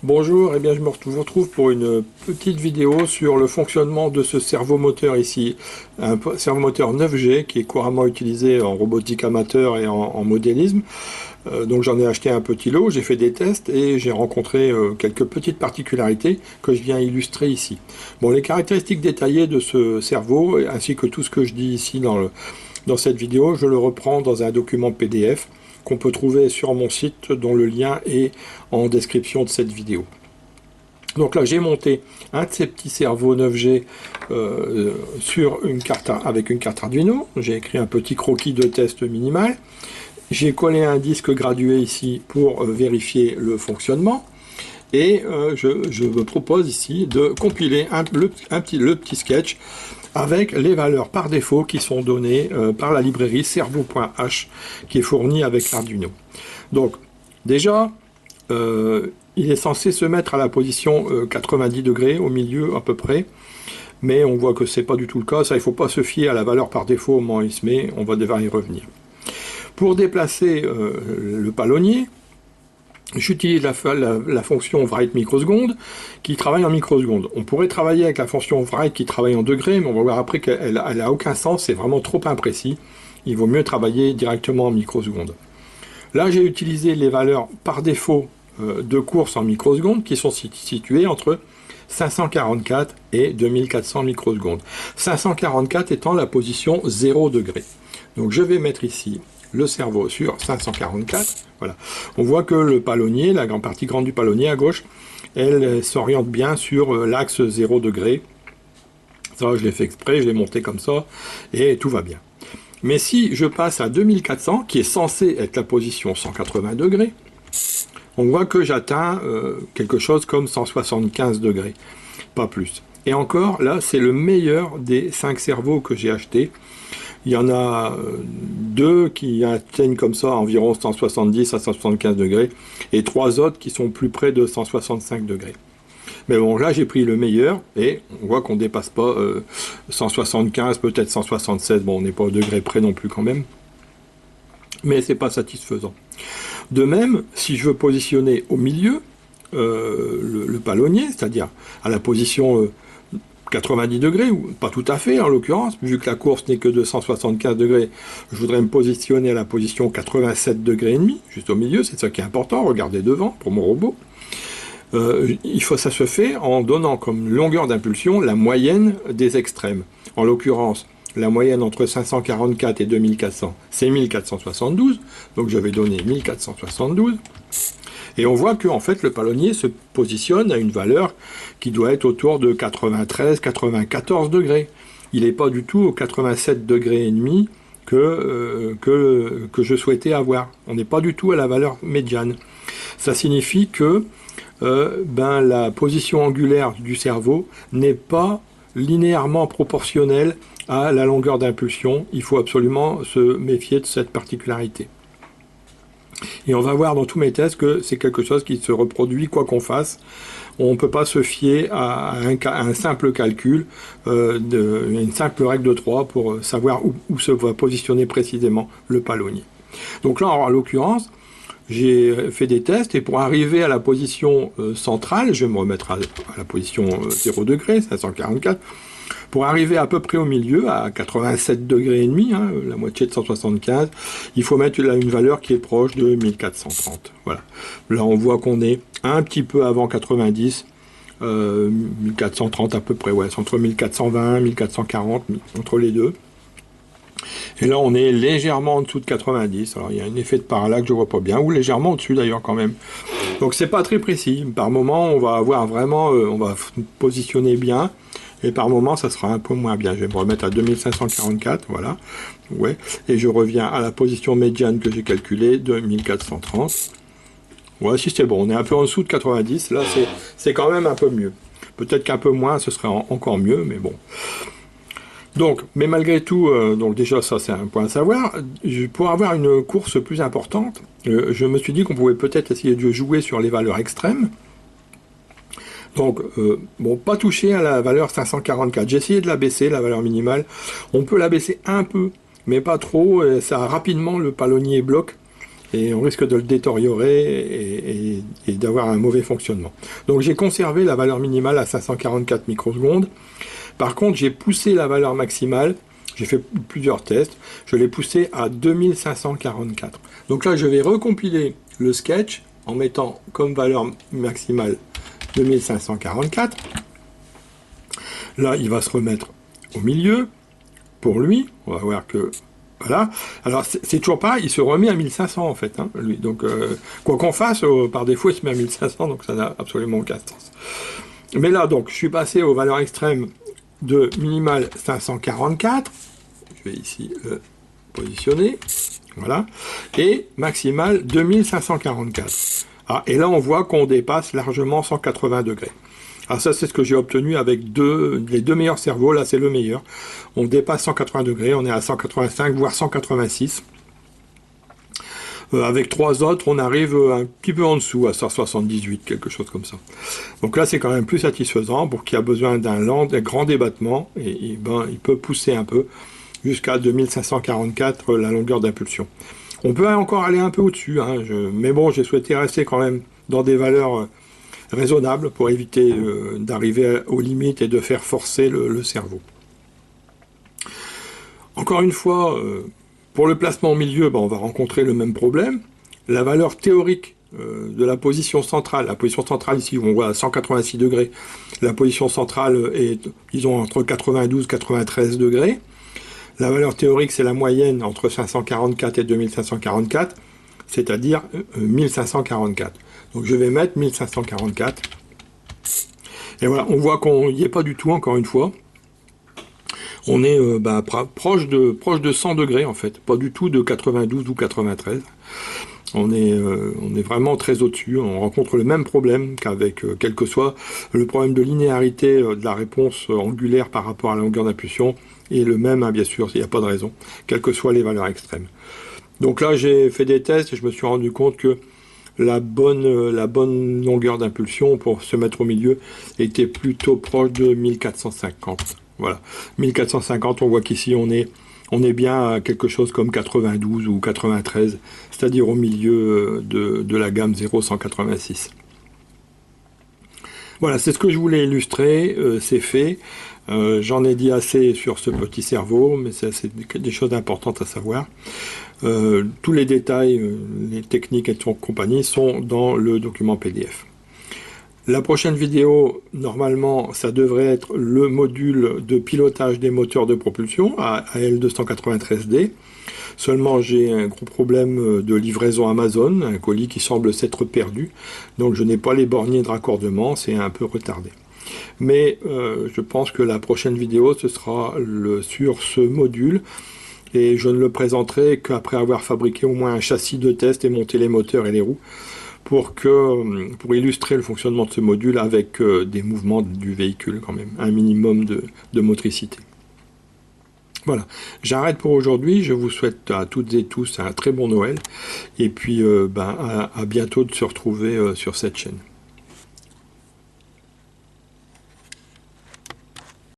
Bonjour, eh bien je vous retrouve pour une petite vidéo sur le fonctionnement de ce servomoteur ici, un servomoteur 9G qui est couramment utilisé en robotique amateur et en modélisme. Donc j'en ai acheté un petit lot, j'ai fait des tests et j'ai rencontré quelques petites particularités que je viens illustrer ici. Bon, les caractéristiques détaillées de ce servo ainsi que tout ce que je dis ici dans cette vidéo, je le reprends dans un document PDF qu'on peut trouver sur mon site, dont le lien est en description de cette vidéo. Donc là, j'ai monté un de ces petits servos 9G sur une carte avec une carte Arduino. J'ai écrit un petit croquis de test minimal. J'ai collé un disque gradué ici pour vérifier le fonctionnement. Et je me propose ici de compiler le petit sketch avec les valeurs par défaut qui sont données par la librairie servo.h qui est fournie avec l'Arduino. Donc déjà, il est censé se mettre à la position 90 degrés au milieu à peu près, mais on voit que c'est pas du tout le cas. Ça, il ne faut pas se fier à la valeur par défaut au moment où il se met, on va devoir y revenir. Pour déplacer le palonnier, j'utilise la fonction write microseconde qui travaille en microsecondes. On pourrait travailler avec la fonction write qui travaille en degrés, mais on va voir après qu'elle n'a aucun sens, c'est vraiment trop imprécis. Il vaut mieux travailler directement en microsecondes. Là, j'ai utilisé les valeurs par défaut de course en microsecondes qui sont situées entre 544 et 2400 microsecondes. 544 étant la position 0 degré. Donc je vais mettre ici le servo sur 544. Voilà. On voit que le palonnier, la grande partie grande du palonnier à gauche, elle s'oriente bien sur l'axe 0 degré. Ça, je l'ai fait exprès, je l'ai monté comme ça, et tout va bien. Mais si je passe à 2400, qui est censé être la position 180 degrés, on voit que j'atteins quelque chose comme 175 degrés, pas plus. Et encore, là, c'est le meilleur des 5 servos que j'ai achetés. Il y en a 2 qui atteignent comme ça environ 170 à 175 degrés, et 3 autres qui sont plus près de 165 degrés. Mais bon, là j'ai pris le meilleur, et on voit qu'on ne dépasse pas 175, peut-être 176, bon on n'est pas au degré près non plus quand même, mais c'est pas satisfaisant. De même, si je veux positionner au milieu le palonnier, c'est-à-dire à la position 90 degrés, ou pas tout à fait en l'occurrence, vu que la course n'est que de 175 degrés, je voudrais me positionner à la position 87 degrés et demi, juste au milieu, c'est ça qui est important, regardez devant pour mon robot. Ça se fait en donnant comme longueur d'impulsion la moyenne des extrêmes. En l'occurrence, la moyenne entre 544 et 2400, c'est 1472, donc je vais donner 1472. Et on voit que en fait, le palonnier se positionne à une valeur qui doit être autour de 93-94 degrés. Il n'est pas du tout aux 87 degrés et demi que je souhaitais avoir. On n'est pas du tout à la valeur médiane. Ça signifie que la position angulaire du cerveau n'est pas linéairement proportionnelle à la longueur d'impulsion. Il faut absolument se méfier de cette particularité. Et on va voir dans tous mes tests que c'est quelque chose qui se reproduit quoi qu'on fasse. On ne peut pas se fier à un simple calcul, une simple règle de 3 pour savoir où se va positionner précisément le palonnier. Donc là, en l'occurrence, j'ai fait des tests et pour arriver à la position centrale, je vais me remettre à la position 0 degré, 544, pour arriver à peu près au milieu, à 87 degrés et demi, la moitié de 175, il faut mettre là une valeur qui est proche de 1430. Voilà. Là, on voit qu'on est un petit peu avant 90, 1430 à peu près, ouais, c'est entre 1420, 1440, entre les deux. Et là, on est légèrement en dessous de 90. Alors, il y a un effet de parallaxe que je vois pas bien, ou légèrement au-dessus d'ailleurs quand même. Donc, c'est pas très précis. Par moment, on va avoir vraiment, on va positionner bien. Et par moment, ça sera un peu moins bien. Je vais me remettre à 2544, voilà. Ouais. Et je reviens à la position médiane que j'ai calculée de 1430. Ouais, si c'est bon, on est un peu en dessous de 90. Là, c'est quand même un peu mieux. Peut-être qu'un peu moins, ce serait encore mieux, mais bon. Donc, mais malgré tout, donc déjà, ça c'est un point à savoir. Pour avoir une course plus importante, je me suis dit qu'on pouvait peut-être essayer de jouer sur les valeurs extrêmes. Donc, bon, pas toucher à la valeur 544. J'ai essayé de la baisser, la valeur minimale. On peut la baisser un peu, mais pas trop. Et ça rapidement, le palonnier bloque. Et on risque de le détériorer et d'avoir un mauvais fonctionnement. Donc j'ai conservé la valeur minimale à 544 microsecondes. Par contre, j'ai poussé la valeur maximale, j'ai fait plusieurs tests, je l'ai poussé à 2544. Donc là, je vais recompiler le sketch en mettant comme valeur maximale 2544. Là, il va se remettre au milieu. Pour lui, on va voir que... Voilà. Alors, c'est toujours pareil, il se remet à 1500, en fait, hein, lui. Donc, quoi qu'on fasse, par défaut, il se met à 1500, donc ça n'a absolument aucun sens. Mais là, donc, je suis passé aux valeurs extrêmes de minimal 544. Je vais ici le positionner. Voilà. Et maximal 2544. Ah, et là, on voit qu'on dépasse largement 180 degrés. Alors ça, c'est ce que j'ai obtenu avec les deux meilleurs cerveaux. Là, c'est le meilleur. On dépasse 180 degrés, on est à 185, voire 186. Avec trois autres, on arrive un petit peu en dessous, à 178, quelque chose comme ça. Donc là, c'est quand même plus satisfaisant pour qui a besoin d'un grand débattement. Et ben, il peut pousser un peu jusqu'à 2544 la longueur d'impulsion. On peut encore aller un peu au-dessus, hein, mais bon, j'ai souhaité rester quand même dans des valeurs raisonnable pour éviter d'arriver aux limites et de faire forcer le cerveau. Encore une fois, pour le placement au milieu, on va rencontrer le même problème. La valeur théorique de la position centrale ici, on voit à 186 degrés, la position centrale est, disons, entre 92 et 93 degrés. La valeur théorique, c'est la moyenne entre 544 et 2544, c'est-à-dire 1544. Donc je vais mettre 1544. Et voilà, on voit qu'on n'y est pas du tout, encore une fois. On est proche de 100 degrés, en fait. Pas du tout de 92 ou 93. On est vraiment très au-dessus. On rencontre le même problème qu'avec, quel que soit le problème de linéarité de la réponse angulaire par rapport à la longueur d'impulsion. Et le même, hein, bien sûr, il n'y a pas de raison, quelles que soient les valeurs extrêmes. Donc là, j'ai fait des tests et je me suis rendu compte que la bonne longueur d'impulsion pour se mettre au milieu était plutôt proche de 1450. Voilà, 1450, on voit qu'ici on est bien à quelque chose comme 92 ou 93, c'est-à-dire au milieu de la gamme 0-186. Voilà, c'est ce que je voulais illustrer, c'est fait. J'en ai dit assez sur ce petit cerveau, mais c'est des choses importantes à savoir. Tous les détails, les techniques et compagnie sont dans le document PDF. La prochaine vidéo, normalement, ça devrait être le module de pilotage des moteurs de propulsion à L293D. Seulement, j'ai un gros problème de livraison Amazon, un colis qui semble s'être perdu. Donc, je n'ai pas les borniers de raccordement, c'est un peu retardé. Mais je pense que la prochaine vidéo, ce sera sur ce module. Et je ne le présenterai qu'après avoir fabriqué au moins un châssis de test et monté les moteurs et les roues pour illustrer le fonctionnement de ce module avec des mouvements du véhicule quand même, un minimum de motricité. Voilà, j'arrête pour aujourd'hui, je vous souhaite à toutes et tous un très bon Noël et puis à bientôt de se retrouver sur cette chaîne.